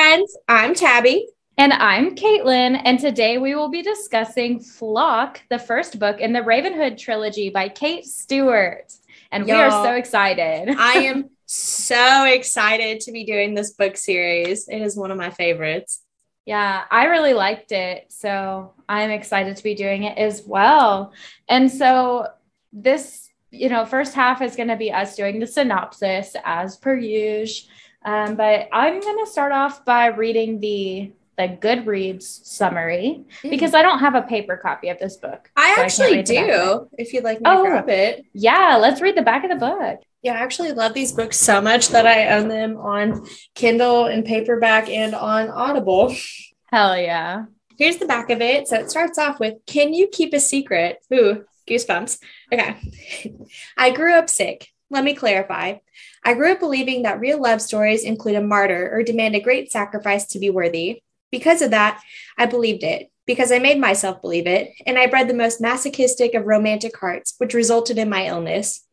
friends. I'm Tabby. And I'm Caitlin, and today we will be discussing Flock, the first book in the Ravenhood trilogy by Kate Stewart. And we are so excited. I am so excited to be doing this book series. It is one of my favorites. Yeah, I really liked it. So I'm excited to be doing it as well. And so this, first half is going to be us doing the synopsis as per usual. But I'm going to start off by reading the Goodreads summary because I don't have a paper copy of this book. I actually do, if you'd like me to grab it. Yeah, let's read the back of the book. Yeah, I actually love these books so much that I own them on Kindle and paperback and on Audible. Hell yeah. Here's the back of it. So it starts off with, can you keep a secret? Ooh, goosebumps. Okay. I grew up sick. Let me clarify. I grew up believing that real love stories include a martyr or demand a great sacrifice to be worthy. Because of that, I believed it, because I made myself believe it, and I bred the most masochistic of romantic hearts, which resulted in my illness.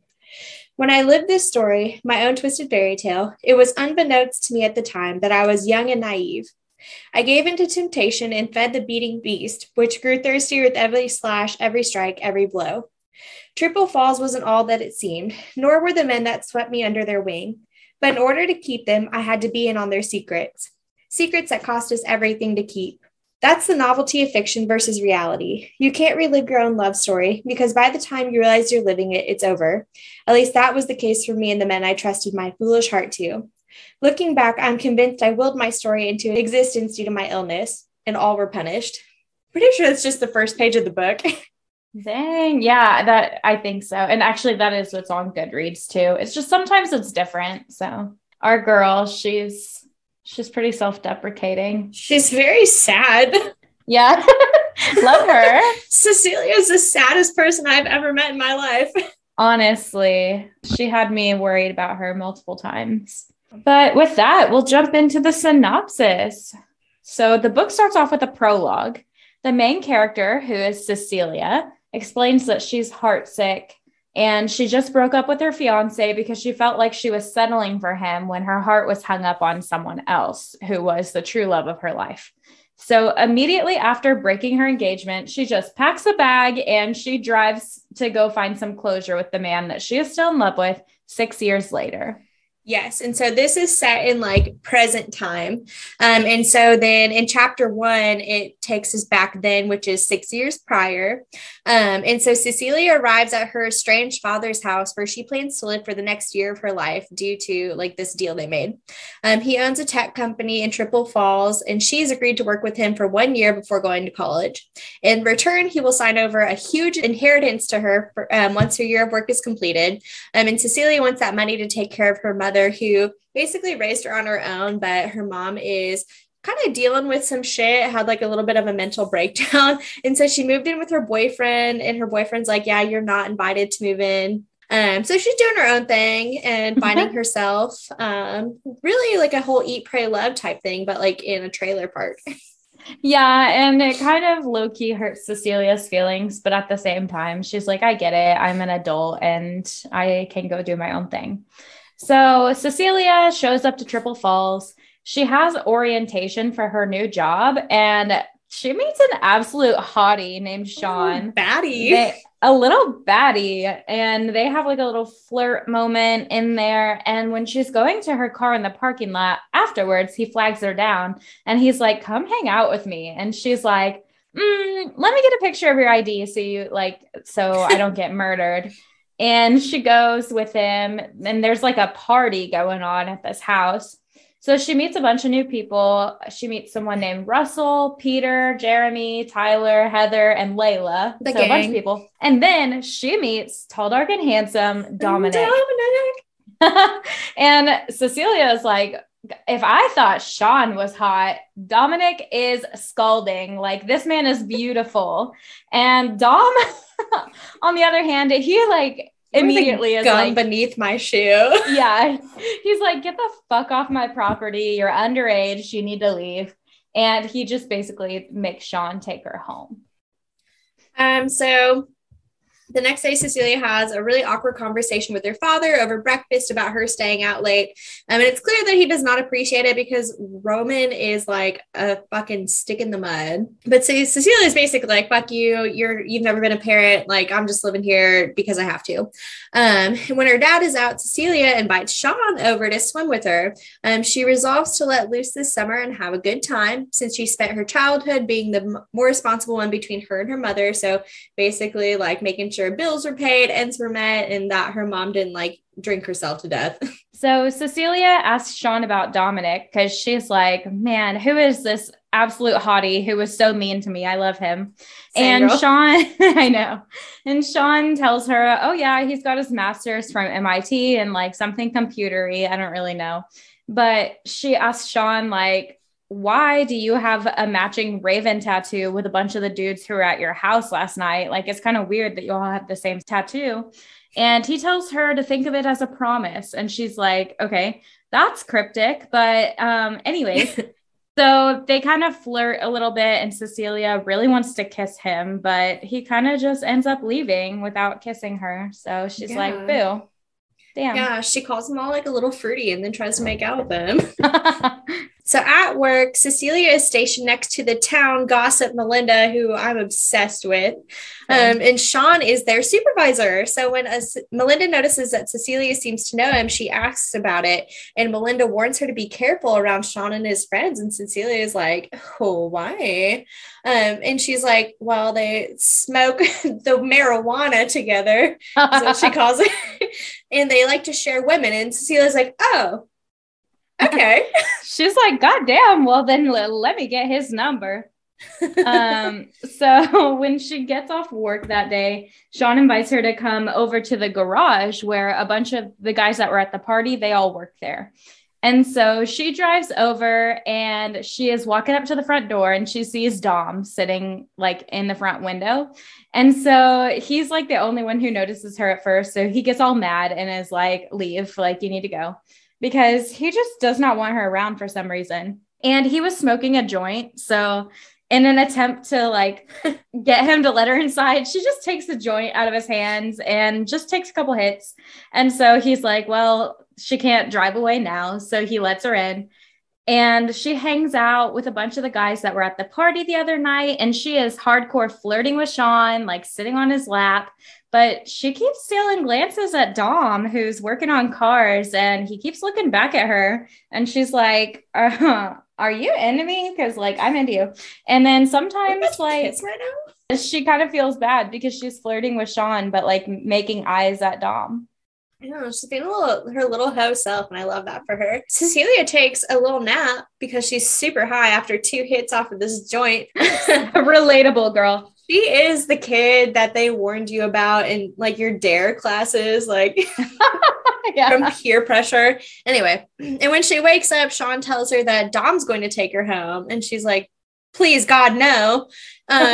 When I lived this story, my own twisted fairy tale, it was unbeknownst to me at the time that I was young and naive. I gave into temptation and fed the beating beast, which grew thirsty with every slash, every strike, every blow. Triple Falls wasn't all that it seemed, nor were the men that swept me under their wing. But in order to keep them, I had to be in on their secrets. Secrets that cost us everything to keep. That's the novelty of fiction versus reality. You can't relive your own love story because by the time you realize you're living it, it's over. At least that was the case for me and the men I trusted my foolish heart to. Looking back, I'm convinced I willed my story into existence due to my illness, and all were punished. Pretty sure that's just the first page of the book. Dang. Yeah, that I think so. And actually that is what's on Goodreads too. It's just sometimes it's different. So our girl, she's pretty self-deprecating. She's very sad. Yeah. Love her. Cecilia is the saddest person I've ever met in my life. Honestly, she had me worried about her multiple times. But with that, we'll jump into the synopsis. So the book starts off with a prologue. The main character, who is Cecilia, explains that she's heartsick and she just broke up with her fiance because she felt like she was settling for him when her heart was hung up on someone else who was the true love of her life. So immediately after breaking her engagement, she just packs a bag and she drives to go find some closure with the man that she is still in love with 6 years later. Yes. And so this is set in present time. And so then in chapter 1, it takes us back then, which is 6 years prior. And so Cecilia arrives at her estranged father's house where she plans to live for the next year of her life due to this deal they made. He owns a tech company in Triple Falls, and she's agreed to work with him for 1 year before going to college. In return, he will sign over a huge inheritance to her for, once her year of work is completed. And Cecilia wants that money to take care of her mother, who basically raised her on her own, but her mom is kind of dealing with some shit, had a little bit of a mental breakdown. And so she moved in with her boyfriend, and her boyfriend's like, yeah, you're not invited to move in. So she's doing her own thing and finding herself, really a whole eat, pray, love type thing, but in a trailer park. Yeah, and it kind of low-key hurts Cecilia's feelings, but at the same time, she's like, I get it. I'm an adult and I can go do my own thing. So Cecilia shows up to Triple Falls. She has orientation for her new job, and she meets an absolute hottie named Sean. A little baddie, and they have a little flirt moment in there. And when she's going to her car in the parking lot afterwards, he flags her down, and he's like, come hang out with me. And she's like, let me get a picture of your ID so I don't get murdered. And she goes with him, and there's a party going on at this house. So she meets a bunch of new people. She meets someone named Russell, Peter, Jeremy, Tyler, Heather, and Layla. So a bunch of people. And then she meets tall, dark, and handsome Dominic. And Cecilia is like, if I thought Sean was hot, Dominic is scalding. This man is beautiful. And Dom, on the other hand, he immediately is gum beneath my shoe. Yeah. He's like, get the fuck off my property. You're underage. You need to leave. And he just basically makes Sean take her home. So The next day, Cecilia has a really awkward conversation with her father over breakfast about her staying out late. And it's clear that he does not appreciate it because Roman is like a fucking stick in the mud. But Cecilia is basically like, fuck you. You've never been a parent. Like, I'm just living here because I have to. When her dad is out, Cecilia invites Sean over to swim with her. She resolves to let loose this summer and have a good time since she spent her childhood being the more responsible one between her and her mother. So basically like making sure bills were paid, ends were met, and that her mom didn't like drink herself to death. So Cecilia asks Sean about Dominic because she's like, man, who is this absolute hottie who was so mean to me? I love him. Same and girl. Sean, I know. And Sean tells her, oh yeah, he's got his master's from MIT and like something computery. I don't really know. But she asks Sean, like, why do you have a matching Raven tattoo with a bunch of the dudes who were at your house last night? Like, it's kind of weird that you all have the same tattoo. And he tells her to think of it as a promise. And she's like, okay, that's cryptic. But anyways, so they kind of flirt a little bit and Cecilia really wants to kiss him, but he kind of just ends up leaving without kissing her. So she's like, boo. Damn. Yeah, she calls him all like a little fruity and then tries to make out with him. So at work, Cecilia is stationed next to the town gossip Melinda, who I'm obsessed with. And Sean is their supervisor. So when Melinda notices that Cecilia seems to know him, she asks about it. And Melinda warns her to be careful around Sean and his friends. And Cecilia is like, oh, why? And she's like, well, they smoke the marijuana together. So she calls it. And they like to share women. And Cecilia's like, oh, okay. She's like, God damn. Well, then let me get his number. So when she gets off work that day, Sean invites her to come over to the garage where a bunch of the guys that were at the party, they all work there. And so she drives over and she is walking up to the front door and she sees Dom sitting like in the front window. And so he's like the only one who notices her at first. So he gets all mad and is like, leave, like you need to go, because he just does not want her around for some reason. And he was smoking a joint. So in an attempt to like get him to let her inside, she just takes the joint out of his hands and just takes a couple hits. And so he's like, well, she can't drive away now. So he lets her in and she hangs out with a bunch of the guys that were at the party the other night. And she is hardcore flirting with Sean, like sitting on his lap. But she keeps stealing glances at Dom, who's working on cars, and he keeps looking back at her. And she's like, are you into me? Because like I'm into you. And then sometimes like right now? She kind of feels bad because she's flirting with Sean, but like making eyes at Dom. I know, she's being her little hoe self, and I love that for her. Cecilia takes a little nap because she's super high after 2 hits off of this joint. Relatable, girl. She is the kid that they warned you about in like your dare classes, like from peer pressure. Anyway, and when she wakes up, Sean tells her that Dom's going to take her home, and she's like, please God, no.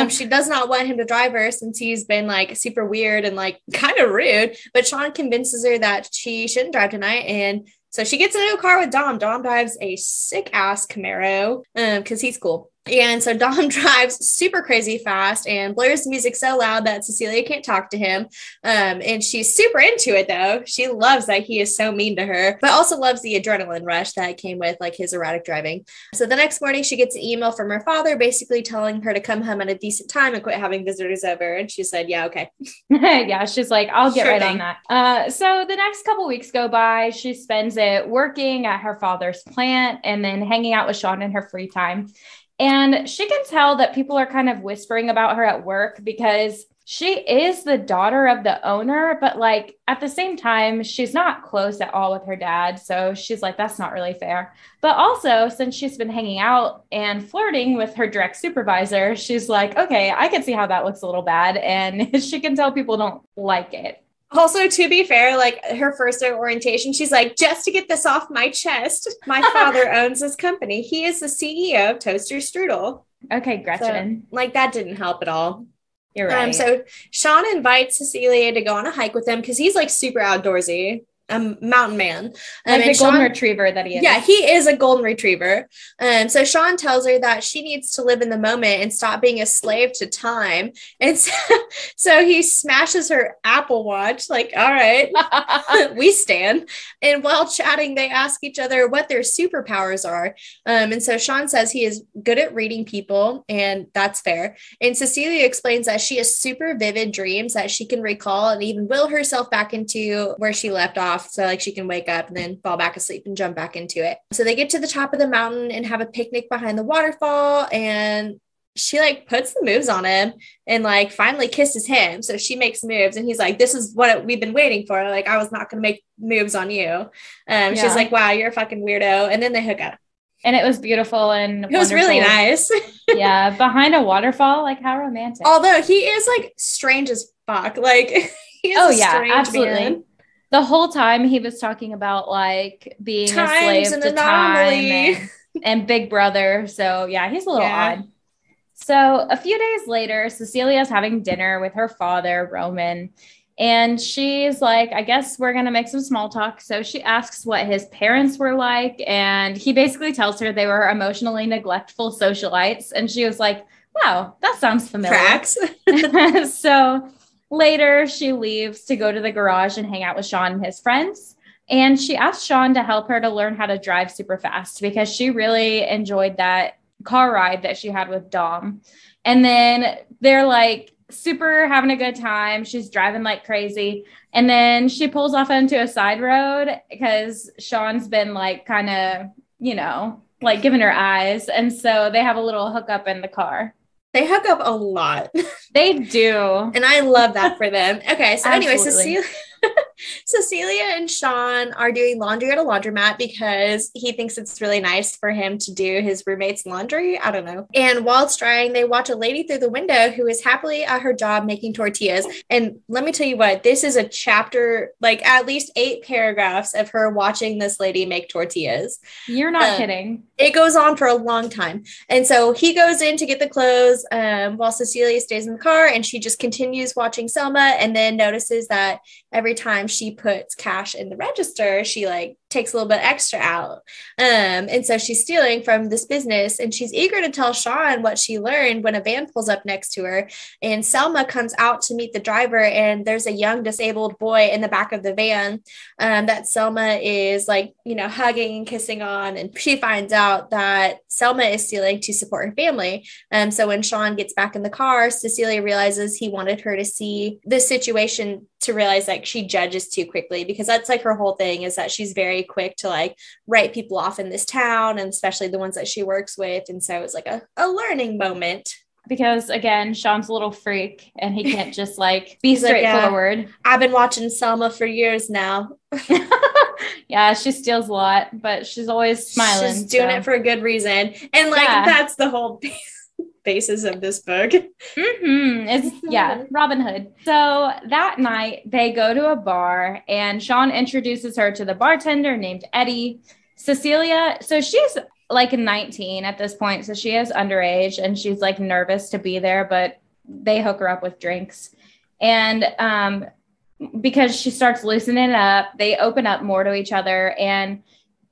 She does not want him to drive her since he's been like super weird and like kind of rude, but Sean convinces her that she shouldn't drive tonight. And so she gets into a car with Dom. Dom drives a sick ass Camaro because he's cool. And so Dom drives super crazy fast and blares the music so loud that Cecilia can't talk to him. And she's super into it, though. She loves that he is so mean to her, but also loves the adrenaline rush that came with like his erratic driving. So the next morning, she gets an email from her father basically telling her to come home at a decent time and quit having visitors over. And she said, yeah, okay. Yeah, she's like, I'll get right on that. So the next couple weeks go by. She spends it working at her father's plant and then hanging out with Sean in her free time. And she can tell that people are kind of whispering about her at work because she is the daughter of the owner, but like at the same time, she's not close at all with her dad. So she's like, that's not really fair. But also, since she's been hanging out and flirting with her direct supervisor, she's like, okay, I can see how that looks a little bad. And she can tell people don't like it. Also, to be fair, like her first day of orientation, she's like, just to get this off my chest, my father owns this company. He is the CEO of Toaster Strudel. Okay, Gretchen. So, like that didn't help at all. You're right. So Sean invites Cecilia to go on a hike with him because he's like super outdoorsy. a mountain man. Like the golden retriever that he is. Yeah, he is a golden retriever. So Sean tells her that she needs to live in the moment and stop being a slave to time. And so he smashes her Apple Watch, like, all right, we stand. And while chatting, they ask each other what their superpowers are. And so Sean says he is good at reading people, and that's fair. And Cecilia explains that she has super vivid dreams that she can recall and even will herself back into where she left off. So like she can wake up and then fall back asleep and jump back into it. So they get to the top of the mountain and have a picnic behind the waterfall, and she like puts the moves on him and like finally kisses him. So she makes moves and he's like, this is what we've been waiting for. Like, I was not going to make moves on you. She's like, wow, you're a fucking weirdo. And then they hook up. And it was beautiful and it was really nice. Yeah. Behind a waterfall. Like, how romantic. Although he is like strange as fuck. Like, he is absolutely. Man. The whole time he was talking about like being a slave to time and Big Brother. So yeah, he's a little odd. So a few days later, Cecilia's having dinner with her father, Roman, and she's like, I guess we're going to make some small talk. So she asks what his parents were like, and he basically tells her they were emotionally neglectful socialites. And she was like, wow, that sounds familiar. Tracks. So later, she leaves to go to the garage and hang out with Sean and his friends. And she asked Sean to help her to learn how to drive super fast because she really enjoyed that car ride that she had with Dom. And then they're like super having a good time. She's driving like crazy. And then she pulls off onto a side road because Sean's been like kind of, you know, like giving her eyes. And so they have a little hookup in the car. They hook up a lot. They do. And I love that for them. Okay. So Absolutely. anyway, Cecilia and Sean are doing laundry at a laundromat because he thinks it's really nice for him to do his roommate's laundry. I don't know. And while it's drying, they watch a lady through the window who is happily at her job making tortillas. And let me tell you what, this is a chapter, like at least 8 paragraphs of her watching this lady make tortillas. You're not kidding. It goes on for a long time. And so he goes in to get the clothes while Cecilia stays in the car, and she just continues watching Selma, and then notices that every time she puts cash in the register, she like takes a little bit extra out. And so she's stealing from this business, and she's eager to tell Sean what she learned when a van pulls up next to her. And Selma comes out to meet the driver, and there's a young disabled boy in the back of the van that Selma is like, you know, hugging and kissing on. And she finds out that Selma is stealing to support her family. So when Sean gets back in the car, Cecilia realizes he wanted her to see this situation to realize like she judges too quickly, because that's like her whole thing, is that she's very quick to like write people off in this town, and especially the ones that she works with. And so it's like a learning moment. Because again, Sean's a little freak and he can't just like be straightforward. Like, I've been watching Selma for years now. Yeah, she steals a lot, but she's always smiling. She's doing it for a good reason. And like, that's the whole basis of this book. It's Ravenhood. So that night they go to a bar, and Sean introduces her to the bartender named Eddie. Cecilia, so she's like 19 at this point, so she is underage, and she's like nervous to be there, but they hook her up with drinks. And because she starts loosening up, they open up more to each other, and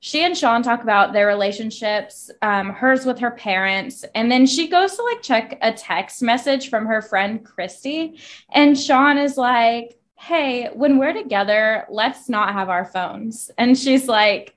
she and Sean talk about their relationships, hers with her parents. And then she goes to like check a text message from her friend Christy. And Sean is like, hey, when we're together, let's not have our phones. And she's like,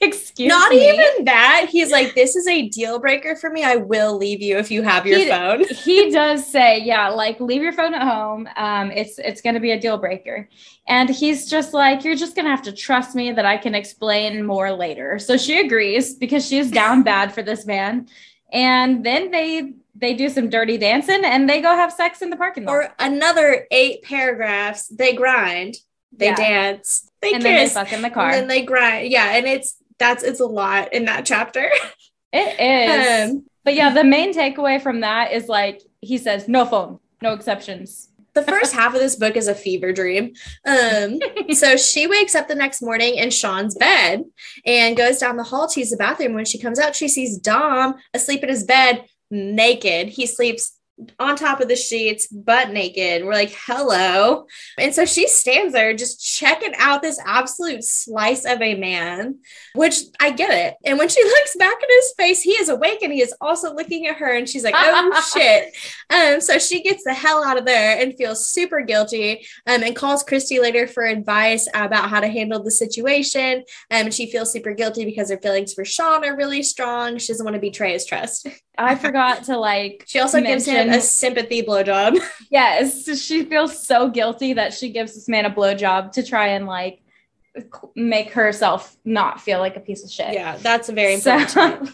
excuse me. Not even that. He's like, this is a deal breaker for me. I will leave you if you have your phone. He does say, yeah, like leave your phone at home. It's going to be a deal breaker. And he's just like, you're just going to have to trust me that I can explain more later. So she agrees because she's down bad for this man. And then they do some dirty dancing and they go have sex in the parking lot. Or another 8 paragraphs. They grind, they dance, they kiss, then they fuck in the car. And then they grind. Yeah. And it's a lot in that chapter. It is. But yeah, the main takeaway from that is like, he says, no phone, no exceptions. The first half of this book is a fever dream. So she wakes up the next morning in Sean's bed and goes down the hall to use the bathroom. When she comes out, she sees Dom asleep in his bed, naked. He sleeps on top of the sheets, butt naked. We're like, hello. And so she stands there just checking out this absolute slice of a man, which I get it. And when she looks back at his face, he is awake and he is also looking at her and she's like, oh shit. So she gets the hell out of there and feels super guilty and calls Christy later for advice about how to handle the situation. And she feels super guilty because her feelings for Sean are really strong. She doesn't want to betray his trust. I forgot to she also gives him a sympathy blowjob. Yes. She feels so guilty that she gives this man a blowjob to try and make herself not feel like a piece of shit. Yeah, that's a very important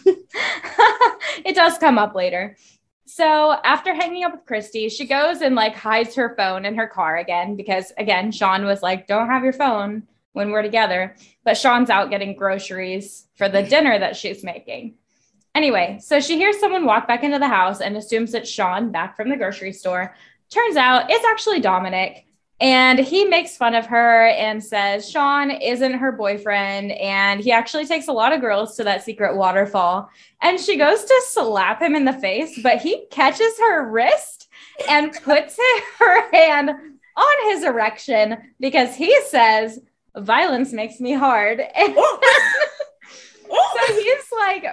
It does come up later. So after hanging up with Christy, she goes and hides her phone in her car again, because again, Sean was like, don't have your phone when we're together. But Sean's out getting groceries for the dinner that she's making. Anyway, so she hears someone walk back into the house and assumes it's Sean back from the grocery store. Turns out it's actually Dominic. And he makes fun of her and says Sean isn't her boyfriend. And he actually takes a lot of girls to that secret waterfall. And she goes to slap him in the face, but he catches her wrist and puts her hand on his erection because he says, violence makes me hard. And so he's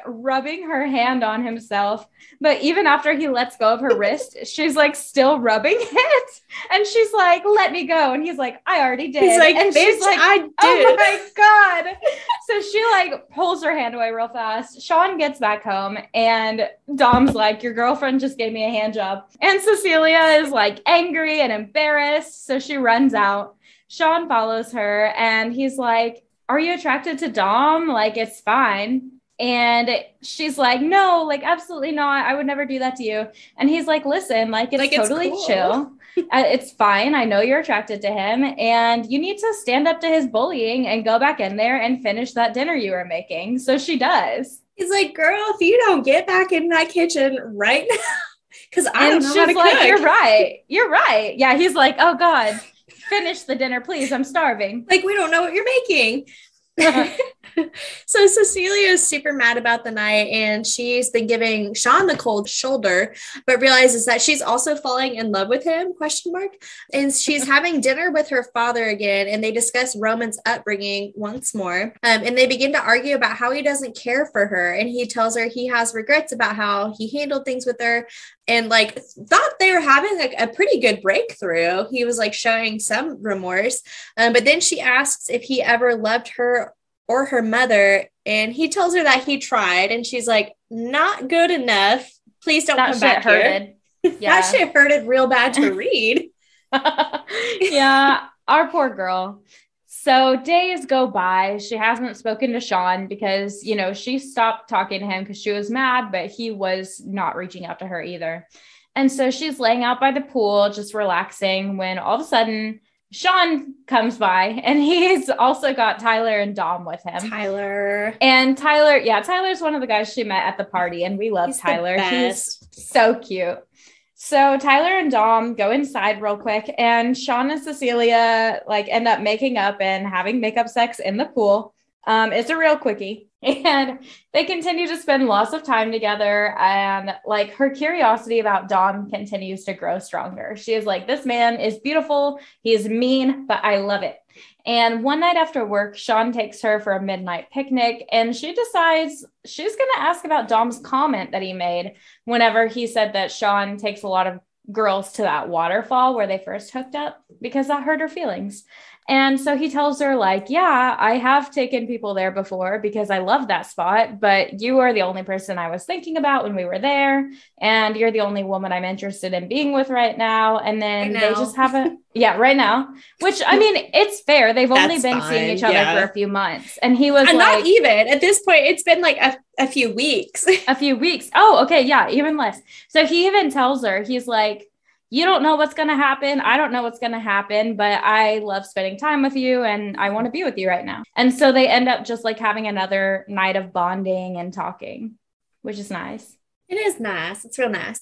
rubbing her hand on himself. But even after he lets go of her wrist, she's still rubbing it. And she's like, let me go. And he's like, I already did. He's like, and she's like, I did. Oh my God. So she pulls her hand away real fast. Sean gets back home and Dom's like, your girlfriend just gave me a hand job. And Cecilia is angry and embarrassed. So she runs out. Sean follows her and he's like, are you attracted to Dom? It's fine. And she's like, no, absolutely not. I would never do that to you. And he's like, listen, it's totally cool. chill. It's fine. I know you're attracted to him and you need to stand up to his bullying and go back in there and finish that dinner you were making. So she does. He's like, girl, if you don't get back in that kitchen right now, because I don't know how to cook. You're right. Yeah. He's like, oh God, finish the dinner, please. I'm starving. We don't know what you're making. So Cecilia is super mad about the night and she's been giving Sean the cold shoulder, but realizes that she's also falling in love with him, ? And she's having dinner with her father again. And they discuss Roman's upbringing once more. And they begin to argue about how he doesn't care for her. And he tells her he has regrets about how he handled things with her and thought they were having a pretty good breakthrough. He was showing some remorse. But then she asks if he ever loved her or her mother. And he tells her that he tried. And she's like, not good enough. Please don't come back here. Yeah. That shit hurted real bad to read. Yeah, our poor girl. So days go by. She hasn't spoken to Sean because, she stopped talking to him because she was mad, but he was not reaching out to her either. And so she's laying out by the pool, just relaxing, when all of a sudden Sean comes by and he's also got Tyler and Dom with him. And Tyler's one of the guys she met at the party and we love Tyler. He's so cute. So Tyler and Dom go inside real quick and Sean and Cecilia end up making up and having makeup sex in the pool. It's a real quickie and they continue to spend lots of time together. And her curiosity about Dom continues to grow stronger. She is like, this man is beautiful. He's mean, but I love it. And one night after work, Sean takes her for a midnight picnic and she decides she's going to ask about Dom's comment that he made whenever he said that Sean takes a lot of girls to that waterfall where they first hooked up because that hurt her feelings. And so he tells her yeah, I have taken people there before because I love that spot, but you are the only person I was thinking about when we were there. And you're the only woman I'm interested in being with right now. And then they just haven't. Yeah, right now, which it's fair. They've only been seeing each other for a few months. And he was not even at this point. It's been a few weeks. A few weeks. Oh, okay. Yeah. Even less. So he even tells her, he's like, you don't know what's going to happen. I don't know what's going to happen, but I love spending time with you and I want to be with you right now. And so they end up just having another night of bonding and talking, which is nice. It is nice. It's real nice.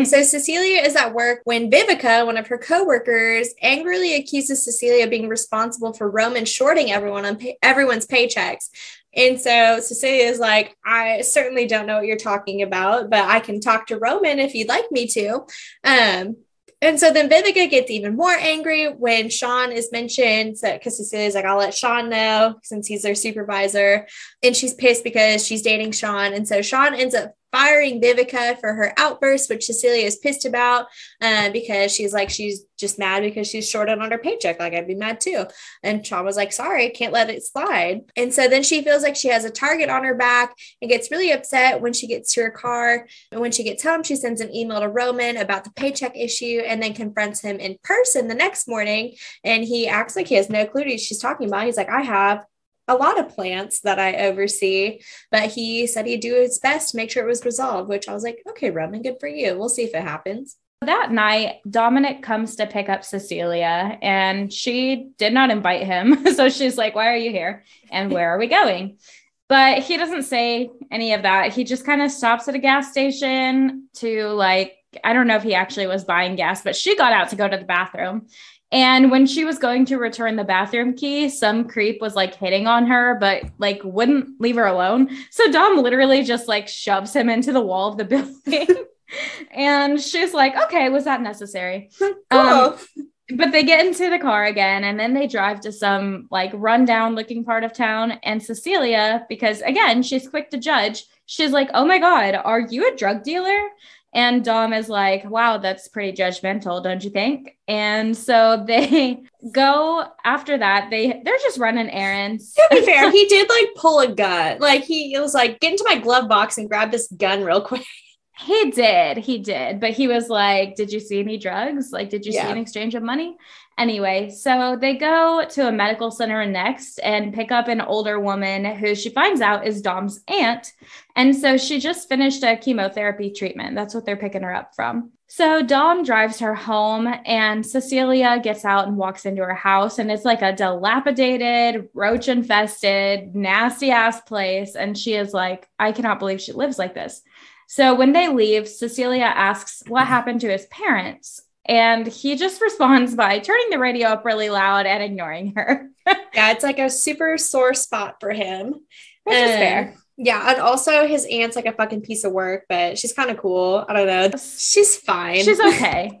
So Cecilia is at work when Vivica, one of her coworkers, angrily accuses Cecilia of being responsible for Roman shorting everyone on everyone's paychecks. And so Cecilia is like, I certainly don't know what you're talking about, but I can talk to Roman if you'd like me to. And so then Vivica gets even more angry when Sean is mentioned. So, because Cecilia's like, I'll let Sean know since he's their supervisor. And she's pissed because she's dating Sean. And so Sean ends up firing Vivica for her outburst, which Cecilia is pissed about because she's like, she's just mad because she's shorted on her paycheck. Like, I'd be mad too. And Sean was like, sorry, can't let it slide. And so then she feels like she has a target on her back and gets really upset when she gets to her car. And when she gets home, she sends an email to Roman about the paycheck issue and then confronts him in person the next morning. And he acts like he has no clue what she's talking about. He's like, I have a lot of plants that I oversee, but he said he'd do his best to make sure it was resolved, which I was like, okay, Roman, good for you. We'll see if it happens. That night, Dominic comes to pick up Cecilia and she did not invite him. So she's like, why are you here? And where are we going? But he doesn't say any of that. He just kind of stops at a gas station to like, I don't know if he actually was buying gas, but she got out to go to the bathroom. And when she was going to return the bathroom key, some creep was like hitting on her, but like wouldn't leave her alone. So Dom literally just like shoves him into the wall of the building. And she's like, okay, was that necessary? Cool. But they get into the car again and then they drive to some like rundown looking part of town. And Cecilia, because again, she's quick to judge, she's like, oh my God, are you a drug dealer? And Dom is like, wow, that's pretty judgmental, don't you think? And so they go after that. They're just running errands. To be fair, he did like pull a gun. Like he was like, get into my glove box and grab this gun real quick. He did. But he was like, did you see any drugs? Like, did you see an exchange of money? Anyway, so they go to a medical center next and pick up an older woman who she finds out is Dom's aunt. And so she just finished a chemotherapy treatment. That's what they're picking her up from. So Dom drives her home and Cecilia gets out and walks into her house. And it's like a dilapidated, roach infested, nasty ass place. And she is like, I cannot believe she lives like this. So when they leave, Cecilia asks what happened to his parents. And he just responds by turning the radio up really loud and ignoring her. Yeah, it's like a super sore spot for him. Which is fair. Yeah, and also his aunt's like a fucking piece of work, but she's kind of cool. I don't know. She's fine. She's okay.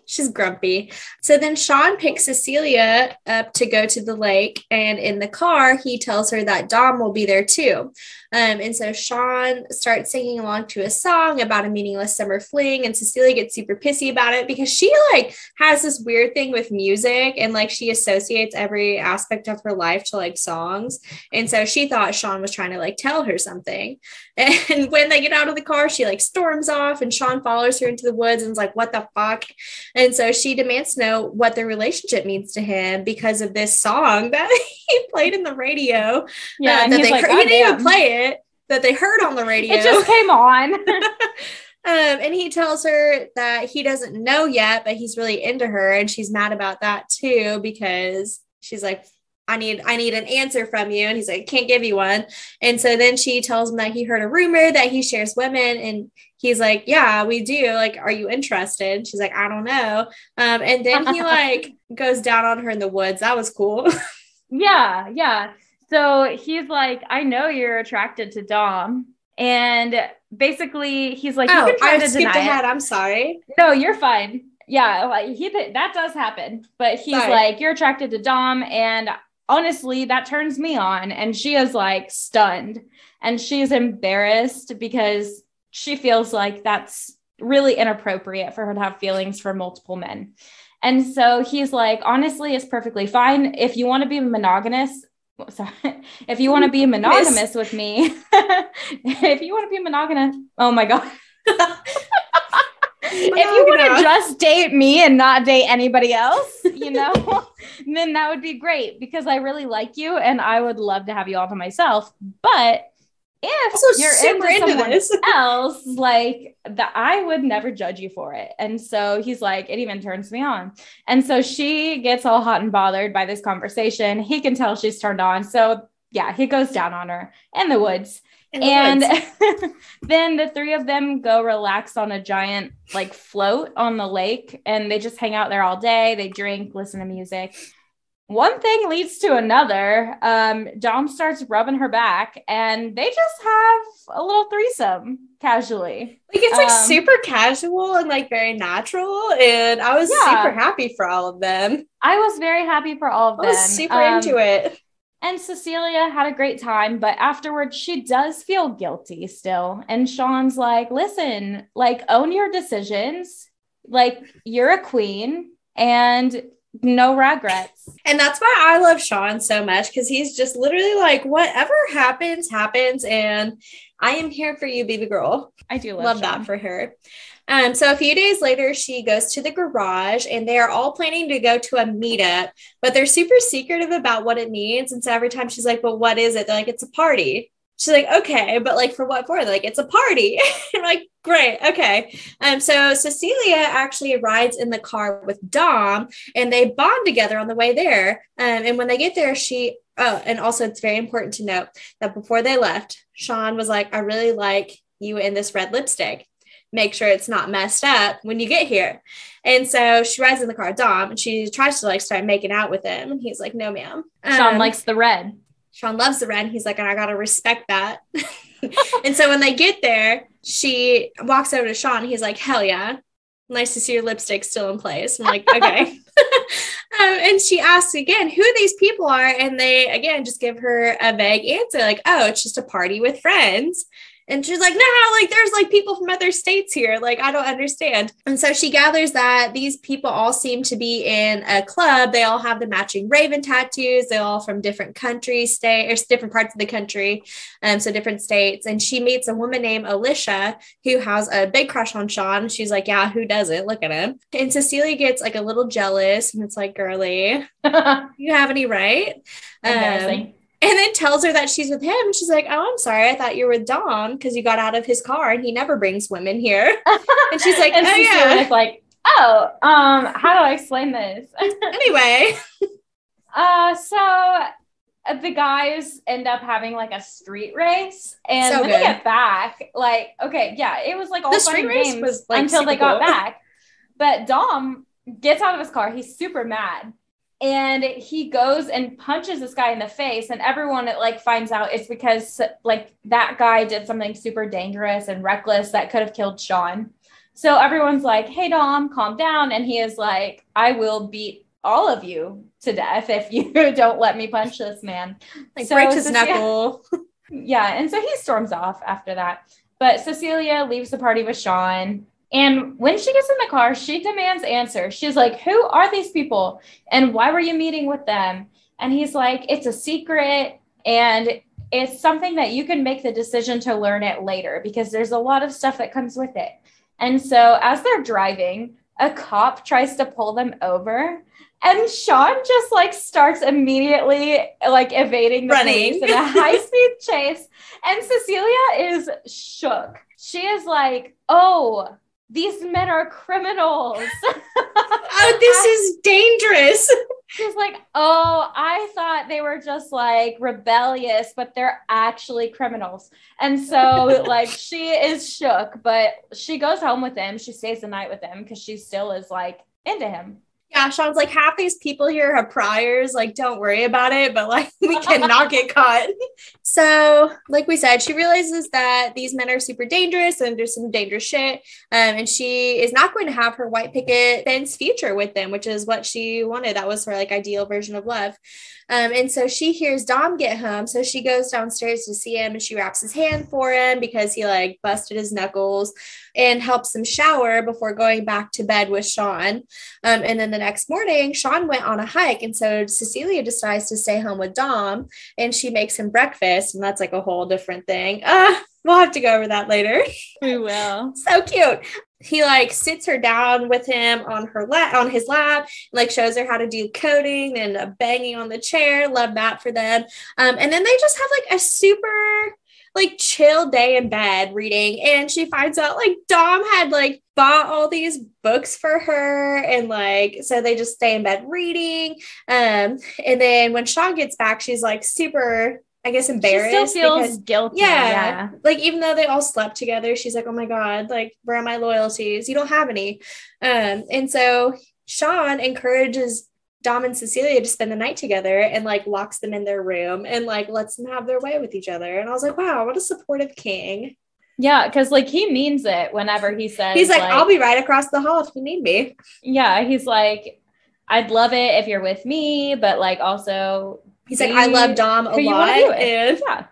She's grumpy. So then Sean picks Cecilia up to go to the lake. And in the car, he tells her that Dom will be there too. And so Sean starts singing along to a song about a meaningless summer fling. And Cecilia gets super pissy about it because she like has this weird thing with music and like she associates every aspect of her life to like songs. And so she thought Sean was trying to like tell her something. And when they get out of the car, she like storms off and Sean follows her into the woods and is like, what the fuck? And so she demands to know what their relationship means to him because of this song that he played in the radio. Yeah, that he didn't even play it, that they heard on the radio. It just came on. And he tells her that he doesn't know yet, but he's really into her. And she's mad about that too, because she's like, I need an answer from you. And he's like, can't give you one. And so then she tells him that he heard a rumor that he shares women. And he's like, yeah, we do. Like, are you interested? She's like, I don't know. And then he like goes down on her in the woods. That was cool. Yeah. So he's like, I know you're attracted to Dom. And basically he's like, you can try to deny it. I'm sorry. No, you're fine. Yeah, like that does happen. But he's like, you're attracted to Dom. And honestly, that turns me on. And she is like stunned and she's embarrassed because she feels like that's really inappropriate for her to have feelings for multiple men. And so he's like, honestly, it's perfectly fine. If you want to be monogamous, if you want to be monogamous with me, if you want to be monogamous, oh my God. If you want to just date me and not date anybody else, then that would be great because I really like you and I would love to have you all to myself. But if also you're into someone else, like I would never judge you for it. And so he's like, it even turns me on. And so she gets all hot and bothered by this conversation. He can tell she's turned on. So yeah, he goes down on her in the woods. Then the three of them go relax on a giant like float on the lake and they just hang out there all day. They drink, listen to music. one thing leads to another. Dom starts rubbing her back and they just have a little threesome casually. Like, it's like super casual and like very natural. And I was super happy for all of them. I was very happy for all of them. I was super into it. And Cecilia had a great time, but afterwards she does feel guilty still. And Sean's like, listen, like, own your decisions. Like, you're a queen and no regrets. And that's why I love Sean so much, because he's just literally like, whatever happens, happens. And I am here for you, baby girl. I do love that for her. So a few days later, she goes to the garage and they are all planning to go to a meetup, but they're super secretive about what it means. And so every time she's like, but what is it? They're like, it's a party. She's like, okay, but like for what for? They're like, it's a party. I'm like, great. Okay. So Cecilia actually rides in the car with Dom and they bond together on the way there. And when they get there, and also it's very important to note that before they left, Sean was like, I really like you in this red lipstick. Make sure it's not messed up when you get here. And so she rides in the car with Dom and she tries to like start making out with him. And he's like, no, ma'am. Sean likes the red. Sean loves the red. He's like, and I got to respect that. And so when they get there, she walks over to Sean. He's like, hell yeah. Nice to see your lipstick still in place. I'm like, okay. And she asks again who these people are. And they, again, just give her a vague answer. Like, oh, it's just a party with friends. And she's like, no, like there's like people from other states here. Like, I don't understand. And so she gathers that these people all seem to be in a club. They all have the matching Raven tattoos. They're all from different countries, different parts of the country. So different states. And she meets a woman named Alicia who has a big crush on Sean. She's like, yeah, who doesn't? Look at him. And Cecilia gets like a little jealous and it's like, girly, you have any right? Embarrassing. And then tells her that she's with him. And she's like, oh, I'm sorry. I thought you were with Dom because you got out of his car and he never brings women here. And she's like, and oh, yeah. It's like, oh, how do I explain this? Anyway. So the guys end up having like a street race. And so when they get back, like, okay, yeah, it was like all the fun street and race games was like until they got cool. back. But Dom gets out of his car. He's super mad. And he goes and punches this guy in the face, and everyone like finds out it's because like that guy did something super dangerous and reckless that could have killed Sean. So everyone's like, hey, Dom, calm down. And he is like, I will beat all of you to death if you don't let me punch this man. Like so breaks his knuckle. Yeah. And so he storms off after that. But Cecilia leaves the party with Sean. And when she gets in the car, she demands answers. She's like, who are these people? And why were you meeting with them? And he's like, it's a secret. And it's something that you can make the decision to learn it later because there's a lot of stuff that comes with it. And so as they're driving, a cop tries to pull them over. And Sean just like starts immediately like evading the police in a high-speed chase. And Cecilia is shook. She is like, oh, these men are criminals. Oh, this is dangerous. She's like, oh, I thought they were just like rebellious, but they're actually criminals. And so like she is shook, but she goes home with him. She stays the night with him because she still is like into him. Yeah, Sean's like, half these people here are priors. Like, don't worry about it. But like, we cannot get caught. So like we said, she realizes that these men are super dangerous and there's some dangerous shit. And she is not going to have her white picket fence future with them, which is what she wanted. That was her like ideal version of love. And so she hears Dom get home. So she goes downstairs to see him and she wraps his hand for him because he like busted his knuckles and helps him shower before going back to bed with Sean. And then the next morning, Sean went on a hike. And so Cecilia decides to stay home with Dom and she makes him breakfast. And that's like a whole different thing. We'll have to go over that later. We will. So cute. He like sits her down with him on his lap, like shows her how to do coding and banging on the chair. Love that for them. And then they just have like a super like chill day in bed reading. And she finds out like Dom had like bought all these books for her. And like, so they just stay in bed reading. And then when Sean gets back, she's like super, I guess, embarrassed. She still feels guilty. Yeah. Like, even though they all slept together, she's like, oh my God, like, where are my loyalties? You don't have any. And so Sean encourages Dom and Cecilia to spend the night together and like locks them in their room and like lets them have their way with each other. And I was like, wow, what a supportive king. Yeah, because like he means it whenever he says, he's like, I'll be right across the hall if you need me. Yeah, he's like, I'd love it if you're with me, but like also he's like, I love Dom a lot. And yeah.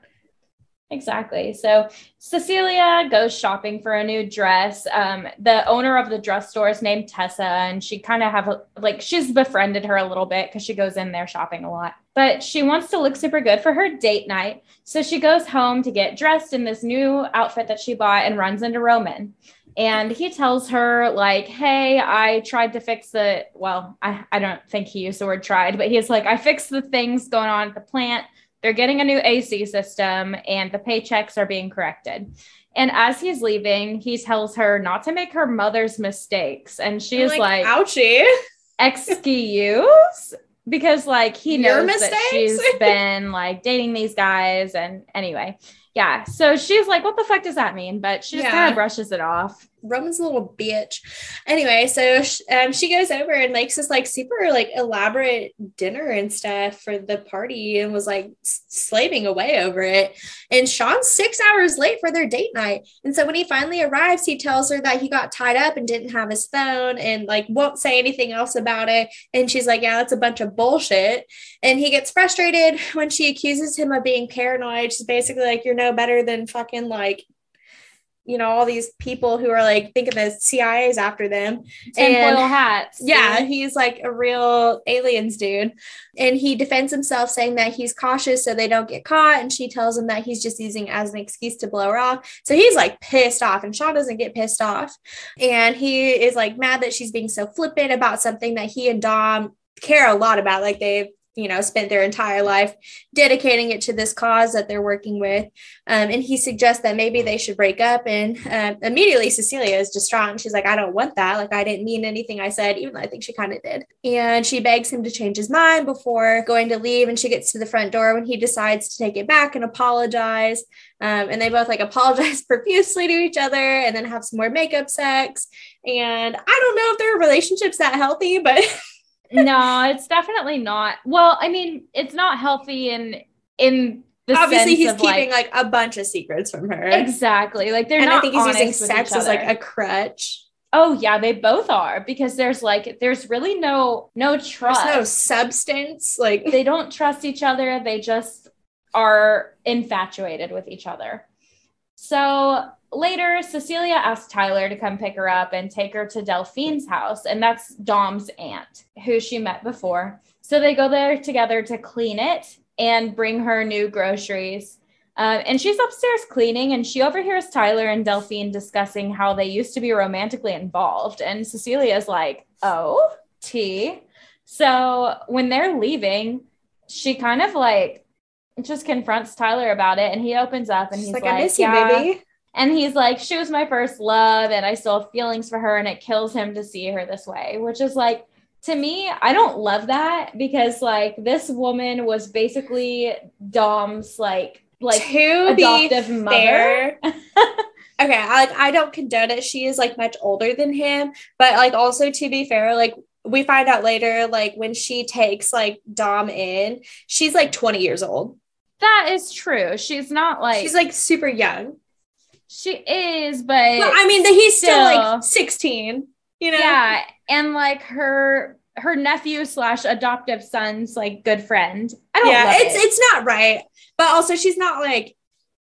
Exactly. So Cecilia goes shopping for a new dress. The owner of the dress store is named Tessa, and she kind of she's befriended her a little bit because she goes in there shopping a lot. But she wants to look super good for her date night. So she goes home to get dressed in this new outfit that she bought and runs into Roman. And he tells her like, hey, I tried to fix I don't think he used the word tried, but he's like, I fixed the things going on at the plant. They're getting a new AC system and the paychecks are being corrected. And as he's leaving, he tells her not to make her mother's mistakes. And she is like, ouchie. Excuse? Because like he knows that she's been like dating these guys. And anyway, yeah. So she's like, what the fuck does that mean? But she just kind of brushes it off. Roman's a little bitch. Anyway, so she goes over and makes this like super like elaborate dinner and stuff for the party and was like slaving away over it. And Sean's 6 hours late for their date night. And so when he finally arrives, he tells her that he got tied up and didn't have his phone and like won't say anything else about it. And she's like, yeah, that's a bunch of bullshit. And he gets frustrated when she accuses him of being paranoid. She's basically like, you're no better than fucking like, you know, all these people who are like thinking the CIA's after them. Tinfoil hats. Yeah, he's like a real aliens dude. And he defends himself saying that he's cautious so they don't get caught. And she tells him that he's just using it as an excuse to blow her off. So he's like pissed off and Sean doesn't get pissed off. And he is like mad that she's being so flippant about something that he and Dom care a lot about. Like they've, you know, spent their entire life dedicating it to this cause that they're working with. And he suggests that maybe they should break up. And immediately Cecilia is distraught. And she's like, I don't want that. Like, I didn't mean anything I said, even though I think she kind of did. And she begs him to change his mind before going to leave. And she gets to the front door when he decides to take it back and apologize. And they both like apologize profusely to each other and then have some more makeup sex. And I don't know if their relationship's that healthy, but no, it's definitely not. Well, I mean, it's not healthy in the obviously sense he's of, keeping like a bunch of secrets from her. Exactly. Like they're and not I think he's using honest with sex each as other. like a crutch. Oh yeah, they both are because there's really no trust. There's no substance. Like they don't trust each other. They just are infatuated with each other. So later, Cecilia asks Tyler to come pick her up and take her to Delphine's house. And that's Dom's aunt, who she met before. So they go there together to clean it and bring her new groceries. And she's upstairs cleaning and she overhears Tyler and Delphine discussing how they used to be romantically involved. And Cecilia's like, oh, tea. So when they're leaving, she kind of like just confronts Tyler about it. And he opens up and he's like, I miss you, baby. And he's like, she was my first love and I still have feelings for her. And it kills him to see her this way, which is like, to me, I don't love that because like this woman was basically Dom's like to adoptive mother. Okay, I don't condone it. She is like much older than him, but like also to be fair, like we find out later, like when she takes like Dom in, she's like 20 years old. That is true. She's not like she's like super young. She is, but I mean, he's still like 16. You know? Yeah, and like her nephew / adoptive son's like good friend. I don't love it. It's not right, but also she's not like,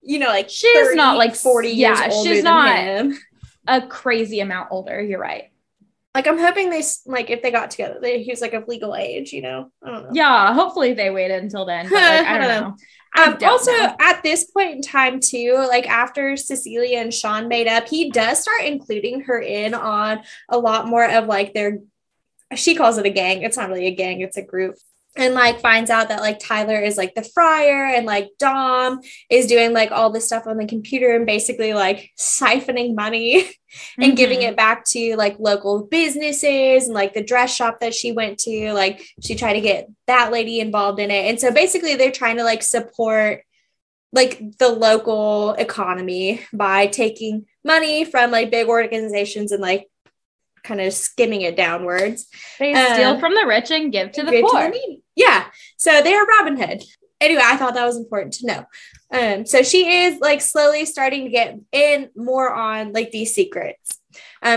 you know, like she's 30, not like 40 years older she's than not him. A crazy amount older. You're right. Like I'm hoping they like if they got together, he was like of legal age. You know, I don't know. Yeah, hopefully they waited until then. But like, I don't know. Also, at this point in time, too, like after Cecilia and Sean made up, he does start including her in on a lot more of like she calls it a gang. It's not really a gang, it's a group. And like finds out that like Tyler is like the friar and like Dom is doing like all this stuff on the computer and basically like siphoning money and giving it back to like local businesses and like the dress shop that she went to. Like she tried to get that lady involved in it. And so basically they're trying to like support like the local economy by taking money from like big organizations and like kind of skimming it downwards. They steal from the rich and give to the poor. Yeah. So they are Robin Hood. Anyway, I thought that was important to know. So she is like slowly starting to get in more on like these secrets.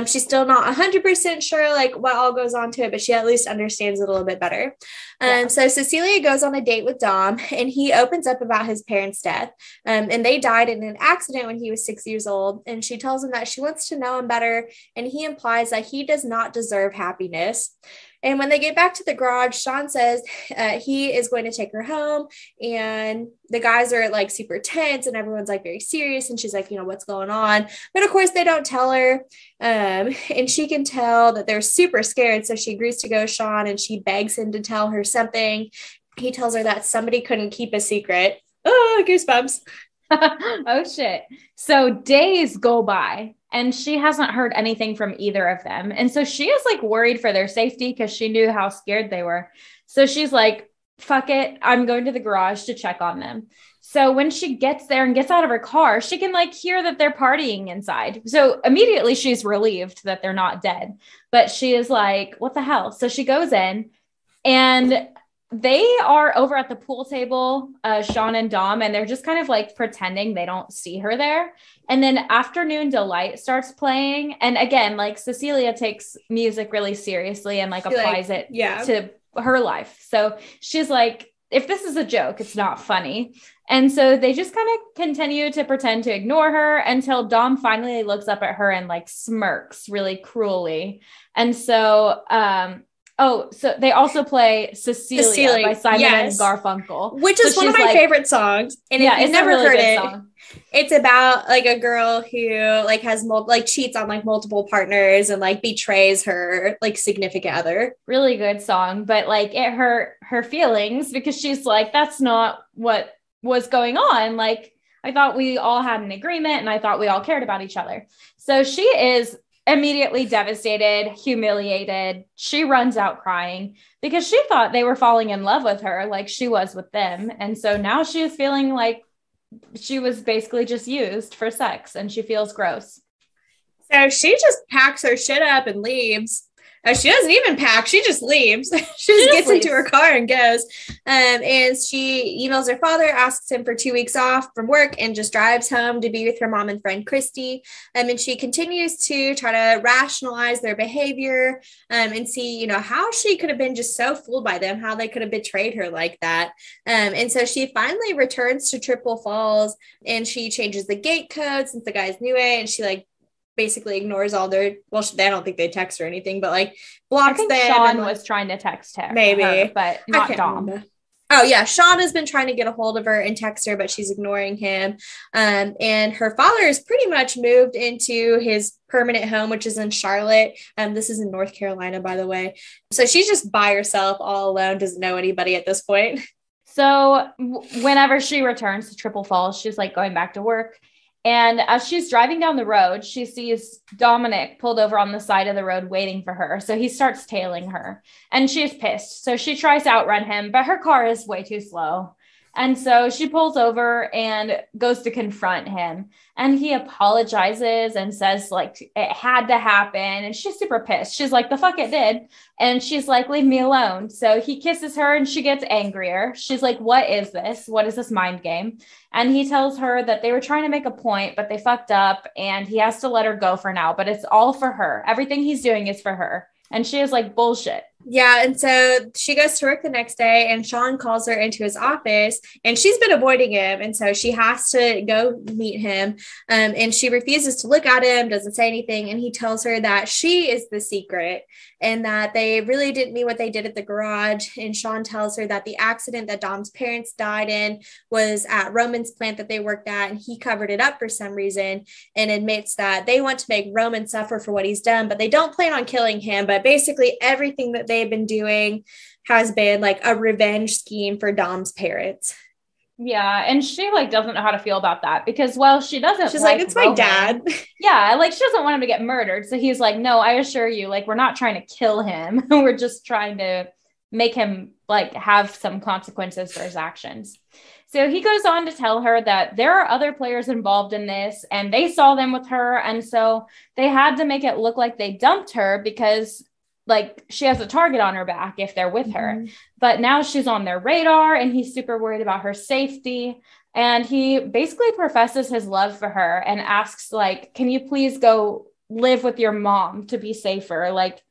She's still not 100% sure like what all goes on to it, but she at least understands it a little bit better. So Cecilia goes on a date with Dom, and he opens up about his parents' death. And they died in an accident when he was 6 years old. And she tells him that she wants to know him better. And he implies that he does not deserve happiness. And when they get back to the garage, Sean says he is going to take her home, and the guys are like super tense and everyone's like very serious. And she's like, what's going on? But of course they don't tell her. And she can tell that they're super scared. So she agrees to go with Sean, and she begs him to tell her something. He tells her that somebody couldn't keep a secret. Oh, goosebumps. Oh shit. So days go by, and she hasn't heard anything from either of them. And so she is like worried for their safety because she knew how scared they were. So she's like, fuck it, I'm going to the garage to check on them. So when she gets there and gets out of her car, she can like hear that they're partying inside. So immediately she's relieved that they're not dead, but she is like, what the hell? So she goes in, and they are over at the pool table, Sean and Dom, and they're just kind of like pretending they don't see her there. And then Afternoon Delight starts playing. And again, like Cecilia takes music really seriously and like applies it to her life. So she's like, if this is a joke, it's not funny. And so they just kind of continue to pretend to ignore her until Dom finally looks up at her and like smirks really cruelly. And so, so they also play Cecilia by Simon and Garfunkel, which is one of my favorite songs. And if you've never heard it, it's about like a girl who like has cheats on like multiple partners and like betrays her like significant other. Really good song, but like it hurt her feelings because she's like, that's not what was going on. Like, I thought we all had an agreement, and I thought we all cared about each other. So she is immediately devastated, humiliated. She runs out crying because she thought they were falling in love with her like she was with them. And so now she is feeling like she was basically just used for sex, and she feels gross. So she just packs her shit up and leaves. She doesn't even pack. She just leaves. She just gets into her car and goes. And she emails her father, asks him for 2 weeks off from work, and just drives home to be with her mom and friend Christy. And she continues to try to rationalize their behavior and see, how she could have been just so fooled by them, how they could have betrayed her like that. And so she finally returns to Triple Falls, and she changes the gate code since the guys knew it. And she like basically ignores all their, they don't think they text or anything, but like blocks them. Sean was trying to text her, but not Dom. Remember. Oh yeah, Sean has been trying to get a hold of her and text her, but she's ignoring him. And her father is pretty much moved into his permanent home, which is in Charlotte. This is in North Carolina, by the way. So she's just by herself, all alone, doesn't know anybody at this point. So whenever she returns to Triple Falls, she's like going back to work. And as she's driving down the road, she sees Dominic pulled over on the side of the road waiting for her. So he starts tailing her, and she's pissed. So she tries to outrun him, but her car is way too slow. And so she pulls over and goes to confront him, and he apologizes and says like it had to happen. And she's super pissed. She's like, the fuck it did. And she's like, leave me alone. So he kisses her, and she gets angrier. She's like, what is this? What is this mind game? And he tells her that they were trying to make a point, but they fucked up, and he has to let her go for now, but it's all for her. Everything he's doing is for her. And she is like, bullshit. Yeah. And so she goes to work the next day, and Sean calls her into his office, and she's been avoiding him. And so she has to go meet him. And she refuses to look at him, doesn't say anything. And he tells her that she is the secret, and that they really didn't mean what they did at the garage. And Sean tells her that the accident that Dom's parents died in was at Roman's plant that they worked at, and he covered it up for some reason, and admits that they want to make Roman suffer for what he's done, but they don't plan on killing him. But basically everything that they've been doing has been like a revenge scheme for Dom's parents. Yeah. And she like doesn't know how to feel about that because, well, she's like, it's my dad. Yeah. Like she doesn't want him to get murdered. So he's like, no, I assure you, like, we're not trying to kill him. We're just trying to make him like have some consequences for his actions. So he goes on to tell her that there are other players involved in this and they saw them with her. And so they had to make it look like they dumped her because like she has a target on her back if they're with her. But now she's on their radar and he's super worried about her safety. And he basically professes his love for her and asks like, can you please go live with your mom to be safer? Like,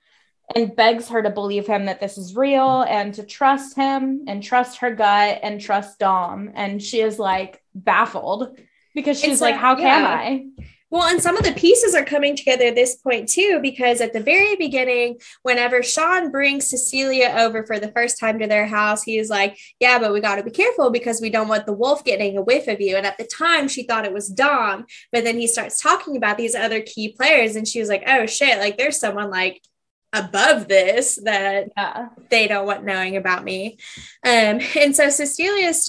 and begs her to believe him that this is real and to trust him and trust her gut and trust Dom. And she is like baffled because she's like, how can I? Well, and some of the pieces are coming together at this point too, because at the very beginning, whenever Sean brings Cecilia over for the first time to their house, he's like, yeah, but we got to be careful because we don't want the wolf getting a whiff of you. And at the time she thought it was Dom, but then he starts talking about these other key players and she was like, oh shit, like there's someone like above this that they don't want knowing about me. And so Cecilia she's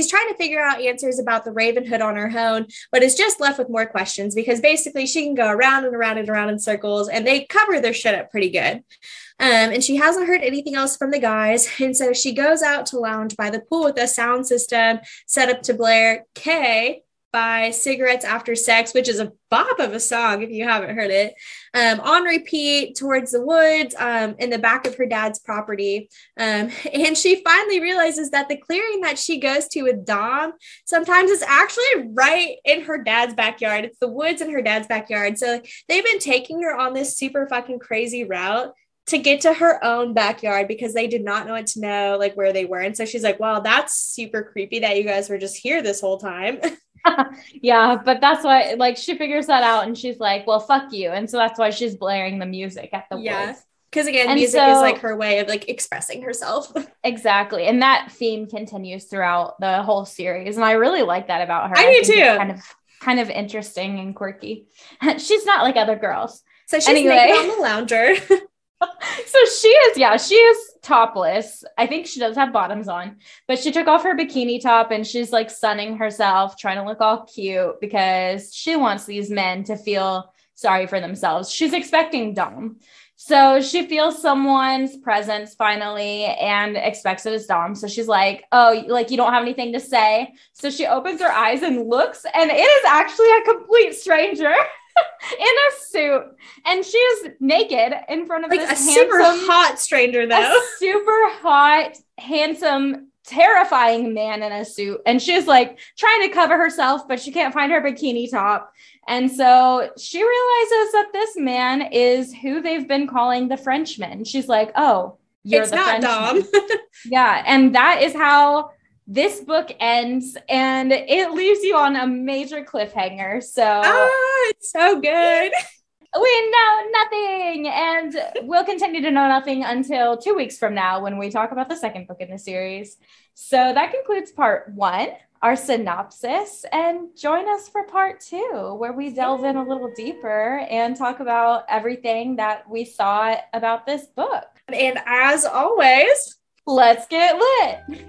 trying to figure out answers about the Ravenhood on her own, but is just left with more questions because basically she can go around and around and around in circles and they cover their shit up pretty good. And she hasn't heard anything else from the guys. And so she goes out to lounge by the pool with a sound system set up to blare K by Cigarettes After Sex, which is a bop of a song if you haven't heard it, on repeat towards the woods in the back of her dad's property. And she finally realizes that the clearing that she goes to with Dom sometimes is actually right in her dad's backyard. It's the woods in her dad's backyard. So they've been taking her on this super fucking crazy route to get to her own backyard because they did not want to know like where they were. And so she's like, wow, that's super creepy that you guys were just here this whole time. Yeah, but that's why like she figures that out and she's like, well, fuck you. And so that's why she's blaring the music at the woods. Because again, music is like her way of like expressing herself. Exactly. And that theme continues throughout the whole series. And I really like that about her. I do too. Kind of interesting and quirky. She's not like other girls. So she's naked on the lounger. So she is topless. I think she does have bottoms on, but she took off her bikini top and she's like sunning herself, trying to look all cute because she wants these men to feel sorry for themselves. She's expecting Dom. So she feels someone's presence finally and expects it as Dom. So she's like, oh, like you don't have anything to say. So she opens her eyes and looks, and it is actually a complete stranger. In a suit, and she is naked in front of like this super hot stranger, though. A super hot, handsome, terrifying man in a suit, and she's like trying to cover herself, but she can't find her bikini top, and so she realizes that this man is who they've been calling the Frenchman. She's like, "Oh, you're the Frenchman." It's not Dom. Yeah, and that is how this book ends, and it leaves you on a major cliffhanger. So it's so good. We know nothing, and we'll continue to know nothing until 2 weeks from now when we talk about the second book in the series. So that concludes part 1, our synopsis, and join us for part 2, where we delve in a little deeper and talk about everything that we thought about this book. And as always, let's get lit.